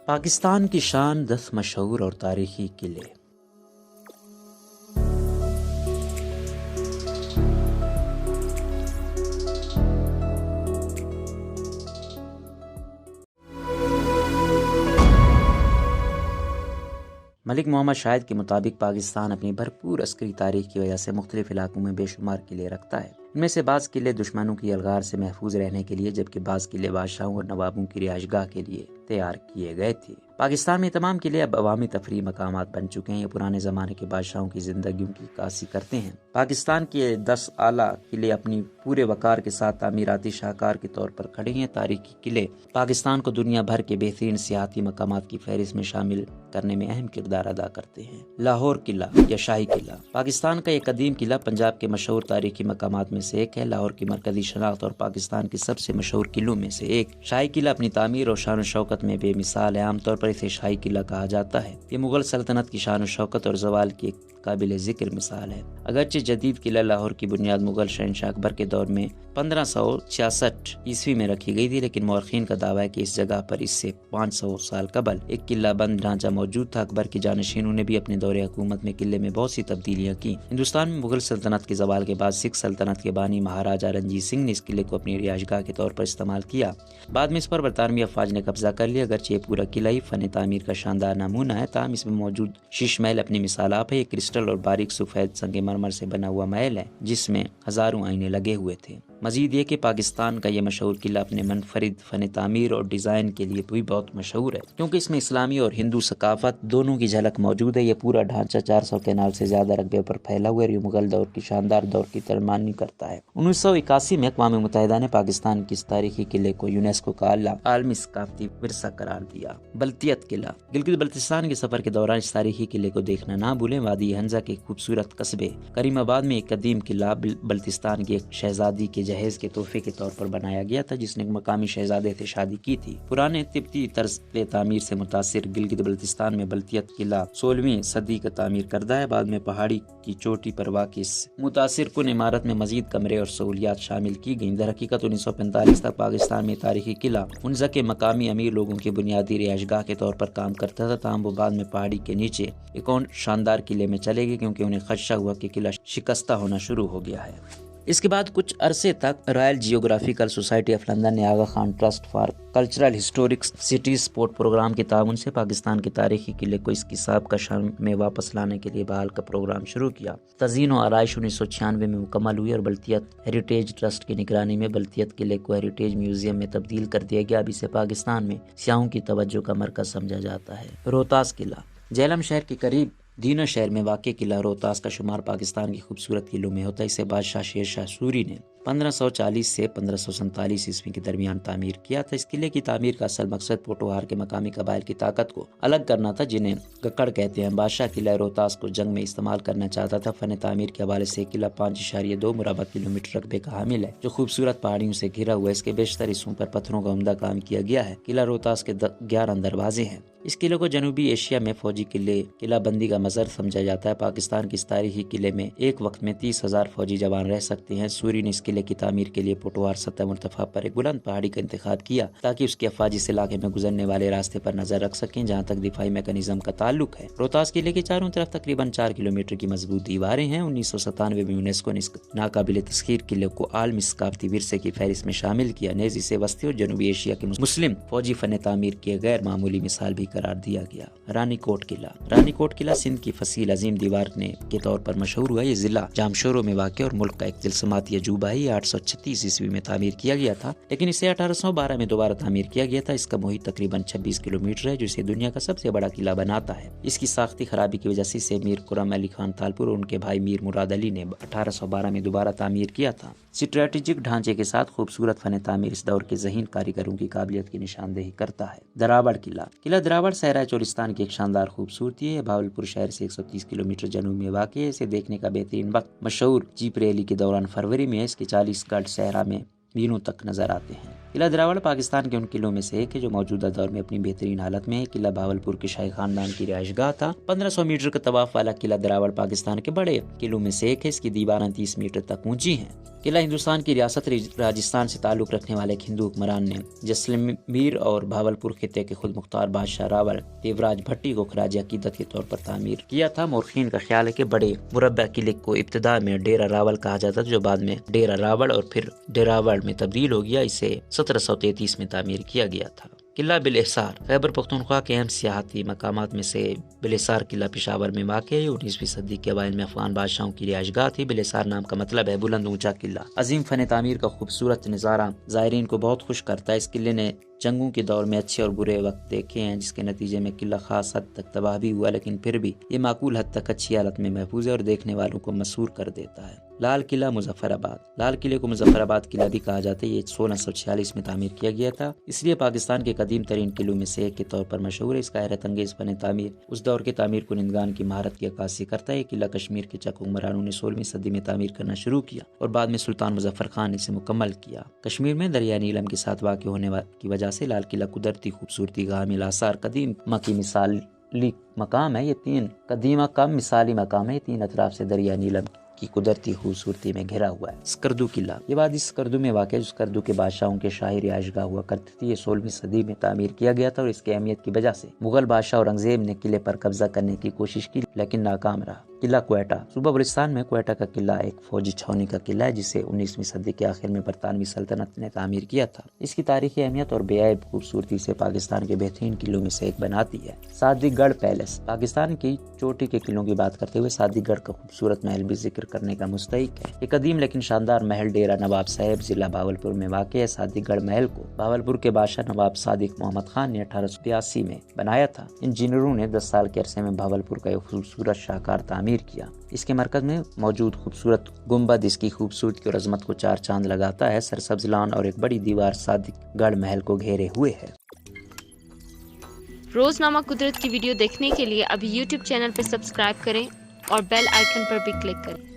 پاکستان کی شان 10 مشہور اور تاریخی قلعے۔ ملک محمد شاہد کے مطابق پاکستان اپنی بھرپور عسکری تاریخ کی وجہ سے مختلف علاقوں میں بے شمار قلعے رکھتا ہے۔ ان میں سے بعض قلعے دشمنوں کی الغار سے محفوظ رہنے کے لیے، جبکہ بعض قلعے بادشاہوں اور نوابوں کی رہائش گاہ کے لیے تیار کیے گئے تھے۔ پاکستان میں تمام قلعے اب عوامی تفریح مقامات بن چکے ہیں۔ یہ پرانے زمانے کے بادشاہوں کی زندگیوں کی عکاسی کرتے ہیں۔ پاکستان کے 10 اعلیٰ قلعے اپنی پورے وقار کے ساتھ تعمیراتی شاہکار کے طور پر کھڑے ہیں۔ تاریخی قلعے پاکستان کو دنیا بھر کے بہترین سیاحتی مقامات کی فہرست میں شامل کرنے میں اہم کردار ادا کرتے ہیں۔ لاہور قلعہ یا شاہی قلعہ پاکستان کا ایک قدیم قلعہ پنجاب کے مشہور تاریخی مقامات میں سے ایک ہے۔ لاہور کی مرکزی شناخت اور پاکستان کے سب سے مشہور قلعوں میں سے ایک شاہی قلعہ اپنی تعمیر اور شان و شوکت میں بے مثال ہے۔ عام طور پر اسے شاہی قلعہ کہا جاتا ہے۔ یہ مغل سلطنت کی شان و شوکت اور زوال کی ایک قابل ذکر مثال ہے۔ اگرچہ جدید قلعہ لاہور کی بنیاد مغل شہنشاہ اکبر کے دور میں 1566 عیسوی میں رکھی گئی تھی، لیکن مورخین کا دعویٰ ہے کہ اس جگہ پر اس سے 500 سال قبل ایک قلعہ بند ڈھانچہ موجود تھا۔ اکبر کی جانشینوں نے بھی اپنے دور حکومت میں قلعے میں بہت سی تبدیلیاں کی۔ ہندوستان میں مغل سلطنت کے زوال کے بعد سکھ سلطنت کے بانی مہاراجہ رنجیت سنگھ نے اس قلعے کو اپنی رہائش گاہ کے طور پر استعمال کیا۔ بعد میں اس پر برطانوی افواج نے قبضہ کر لیا۔ اگرچہ یہ پورا قلعہ ہی فن تعمیر کا شاندار نمونہ ہے، تاہم اس میں موجود شیش محل اپنی مثال آپ ہے۔ یہ کرسٹل اور باریک سفید سنگ مرمر سے بنا ہوا محل ہے، جس میں ہزاروں آئینے لگے ہوئے تھے۔ مزید یہ کہ پاکستان کا یہ مشہور قلعہ اپنے منفرد فن تعمیر اور ڈیزائن کے لیے بھی بہت مشہور ہے، کیونکہ اس میں اسلامی اور ہندو ثقافت دونوں کی جھلک موجود ہے۔ یہ پورا ڈھانچہ 400 کنال سے زیادہ رقبے پر پھیلا ہوا ہے اور یہ مغل دور کی شاندار دور کی ترجمانی کرتا ہے۔ 1981 میں اقوام متحدہ نے پاکستان کی اس تاریخی قلعے کو یونیسکو کا عالمی ثقافتی ورثہ قرار دیا۔ بلتیت قلعہ گلگت بلتستان کے سفر کے دوران اس تاریخی قلعے کو دیکھنا نہ بھولیں۔ وادی حنزہ کے خوبصورت قصبے کریم آباد میں ایک قدیم قلعہ بلتستان کی ایک شہزادی کے جہیز کے تحفے کے طور پر بنایا گیا تھا، جس نے مقامی شہزادے سے شادی کی تھی۔ پرانے تبتی طرز تعمیر سے متاثر گلگت بلتستان میں بلتیت قلعہ 16ویں صدی کا تعمیر کردہ ہے۔ بعد میں پہاڑی کی چوٹی پر واقع اس متاثر کن عمارت میں مزید کمرے اور سہولیات شامل کی گئیں۔ در حقیقت 1945 تک پاکستان میں تاریخی قلعہ حنزہ کے مقامی امیر لوگوں کی بنیادی رہائش گاہ کے طور پر کام کرتا تھا، تاہم وہ بعد میں پہاڑی کے نیچے ایک اور شاندار قلعے میں چلے گئے، کیونکہ انہیں خدشہ ہوا کہ قلعہ شکستہ ہونا شروع ہو گیا ہے۔ اس کے بعد کچھ عرصے تک royal geographical society of London نے Aga Khan trust for cultural historic cities support programme کے تعاون سے پاکستان کے تاریخی قلعے کو اس کی سابقہ شان میں واپس لانے کے لیے بحال کا پروگرام شروع کیا۔ تزئین و آرائش 1996 میں مکمل ہوئی اور بلتیت ہیریٹیج ٹرسٹ کی نگرانی میں بلتیت قلعے کو ہیریٹیج میوزیم میں تبدیل کر دیا گیا۔ اب اسے پاکستان میں سیاحوں کی توجہ کا مرکز سمجھا جاتا ہے۔ روہتاس قلعہ جہلم شہر کے قریب دینا شہر میں واقع قلعہ روہتاس کا شمار پاکستان کی خوبصورت قلعوں میں ہوتا ہے۔ اسے بادشاہ شیر شاہ سوری نے 1540 سے 1547 عیسوی کے درمیان تعمیر کیا تھا۔ اس قلعے کی تعمیر کا اصل مقصد پوٹوہار کے مقامی قبائل کی طاقت کو الگ کرنا تھا، جنہیں گکڑ کہتے ہیں۔ بادشاہ قلعہ روہتاس کو جنگ میں استعمال کرنا چاہتا تھا۔ فن تعمیر کے حوالے سے قلعہ 5.2 مربع کلومیٹر رقبے کا حامل ہے، جو خوبصورت پہاڑیوں سے گھرا ہوا ہے۔ اس کے بیشتر حصوں پر پتھروں کا عمدہ کام کیا گیا ہے۔ قلعہ روہتاس کے 11 دروازے ہیں۔ اس قلعے کو جنوبی ایشیا میں فوجی قلعہ بندی کا مظہر سمجھا جاتا ہے۔ پاکستان کے اس تاریخی قلعے میں ایک وقت میں 30,000 فوجی جوان رہ سکتے ہیں۔ سوری نے اس قلعے کی تعمیر کے لیے پوٹوہار سطح مرتفع پر ایک بلند پہاڑی کا انتخاب کیا، تاکہ اس کی افواج اس علاقے میں گزرنے والے راستے پر نظر رکھ سکیں جہاں تک دفاعی میکانزم کا تعلق ہے۔ روہتاس قلعے کے چاروں طرف تقریباً 4 کلومیٹر کی مضبوط دیواریں ہیں۔ 1997 میں یونیسکو نے اس ناقابل تسخیر قلعے کو عالمی ثقافتی ورثے کی فہرست میں شامل کیا۔ نیز اسے وسطی اور جنوبی ایشیا کے مسلم فوجی فن تعمیر کی غیر معمولی مثال بھی قرار دیا گیا۔ رانی کوٹ قلعہ سندھ کی فصیل عظیم دیوار کے طور پر مشہور ہوا۔ یہ ضلع جامشورو میں واقع اور ملک کا ایک جلسماتی عجوبہ ہے۔ 836 عیسوی میں تعمیر کیا گیا تھا، لیکن اسے 1812 میں دوبارہ تعمیر کیا گیا تھا۔ اس کا محیط تقریباً 26 کلومیٹر ہے، جو اسے دنیا کا سب سے بڑا قلعہ بناتا ہے۔ اس کی ساختی خرابی کی وجہ سے اسے میر خرم علی خان تالپور اور ان کے بھائی میر مراد علی نے 1812 میں دوبارہ تعمیر کیا تھا۔ اسٹریٹجک ڈھانچے کے ساتھ خوبصورت فن تعمیر اس دور کے ذہین کاریگروں کی قابلیت کی نشاندہی کرتا ہے۔ دراوڑ قلعہ دراوڑ صحرائے چولستان کی ایک شاندار خوبصورتی ہے۔ بھاولپور شہر سے 130 کلومیٹر جنوب میں واقع ہے۔ اسے دیکھنے کا بہترین وقت مشہور جیپ ریلی کے دوران فروری میں ہے۔ اس کے 40 گڑھ صحرا میں مینوں تک نظر آتے ہیں۔ قلعہ دراوڑ پاکستان کے ان قلعوں میں سے ایک ہے جو موجودہ دور میں اپنی بہترین حالت میں ہے۔ قلعہ بھاولپور کے شاہی خاندان کی رہائش گاہ تھا۔ 1500 میٹر کا طواف والا قلعہ دراوڑ پاکستان کے بڑے قلعوں میں سے ایک ہے۔ اس کی دیواریں 30 میٹر تک اونچی ہیں۔ قلعہ ہندوستان کی ریاست راجستھان سے تعلق رکھنے والے ایک ہندو حکمران نے جیسلمیر اور بھاولپور خطے کے خود مختار بادشاہ راول دیوراج بھٹی کو خراج عقیدت کے طور پر تعمیر کیا تھا۔ مورخین کا خیال ہے کہ بڑے مربع قلعے کو ابتدا میں ڈیرا راول کہا جاتا تھا، جو بعد میں ڈیرا راول اور پھر ڈیراول میں تبدیل ہو گیا۔ اسے 1733 میں تعمیر کیا گیا تھا۔ قلعہ بلحصار خیبر پختونخوا کے اہم سیاحتی مقامات میں سے بلحصار قلعہ پشاور میں واقع ہے۔ 19ویں صدی کے اوائل میں افغان بادشاہوں کی رہائش گاہ تھی۔ بلحصار نام کا مطلب ہے بلند اونچا قلعہ۔ عظیم فن تعمیر کا خوبصورت نظارہ زائرین کو بہت خوش کرتا ہے۔ اس قلعے نے جنگوں کے دور میں اچھے اور برے وقت دیکھے ہیں، جس کے نتیجے میں قلعہ خاص حد تک تباہ بھی ہوا، لیکن پھر بھی یہ معقول حد تک اچھی حالت میں محفوظ ہے اور دیکھنے والوں کو مسحور کر دیتا ہے۔ لال قلعہ مظفر آباد۔ لال قلعے کو مظفر آباد قلعہ بھی کہا جاتا ہے۔ یہ 1646 میں تعمیر کیا گیا تھا، اس لیے پاکستان کے قدیم ترین قلعوں میں سے ایک کے طور پر مشہور ہے۔ اس کا حیرت انگیز فن تعمیر اس دور کے تعمیر کنندگان کی مہارت کی عکاسی کرتا ہے۔ یہ قلعہ کشمیر کے چک حکمرانوں نے 16ویں صدی میں تعمیر کرنا شروع کیا اور بعد میں سلطان مظفر خان نے اسے مکمل کیا۔ کشمیر میں دریا نیلم کے ساتھ واقع ہونے کی وجہ سے لال قلعہ قدرتی خوبصورتی کا حامل آثار قدیمہ کی مثالی مقام ہے۔ یہ تین اطراف سے دریا نیلم کی قدرتی خوبصورتی میں گھرا ہوا ہے۔ اسکردو قلعہ۔ یہ وادی اسکردو میں واقع ہے، جو اسکردو کے بادشاہوں کے شاہی رہائش گاہ ہوا کرتی تھی۔ یہ 16ویں صدی میں تعمیر کیا گیا تھا اور اس کی اہمیت کی وجہ سے مغل بادشاہ اورنگزیب نے قلعے پر قبضہ کرنے کی کوشش کی، لیکن ناکام رہا۔ قلعہ کوئٹہ۔ صوبہ بلوچستان میں کوئٹہ کا قلعہ ایک فوجی چھاؤنی کا قلعہ ہے، جسے 19ویں صدی کے آخر میں برطانوی سلطنت نے تعمیر کیا تھا۔ اس کی تاریخی اہمیت اور بے عیب خوبصورتی سے پاکستان کے بہترین قلعوں میں سے ایک بناتی ہے۔ صادق گڑھ پیلس۔ پاکستان کی چوٹی کے قلعوں کی بات کرتے ہوئے صادق گڑھ کا خوبصورت محل بھی ذکر کرنے کا مستحق ہے۔ یہ قدیم لیکن شاندار محل ڈیرہ نواب صاحب ضلع بہاولپور میں واقع ہے۔ صادق گڑھ محل کو بہاولپور کے بادشاہ نواب صادق محمد خان نے 1882 میں بنایا تھا۔ انجینئروں نے 10 سال کے عرصے میں بہاولپور کا ایک خوبصورت شاہکار تعمیر کیا۔ اس کے مرکز میں موجود خوبصورت گنبد اس کی خوبصورتی اور عظمت کو چار چاند لگاتا ہے۔ سرسبز لان اور ایک بڑی دیوار صادق گڑھ محل کو گھیرے ہوئے ہے۔ روزنامہ قدرت کی ویڈیو دیکھنے کے لیے ابھی YouTube چینل پر سبسکرائب کریں اور بیل آئیکن پر بھی کلک کریں۔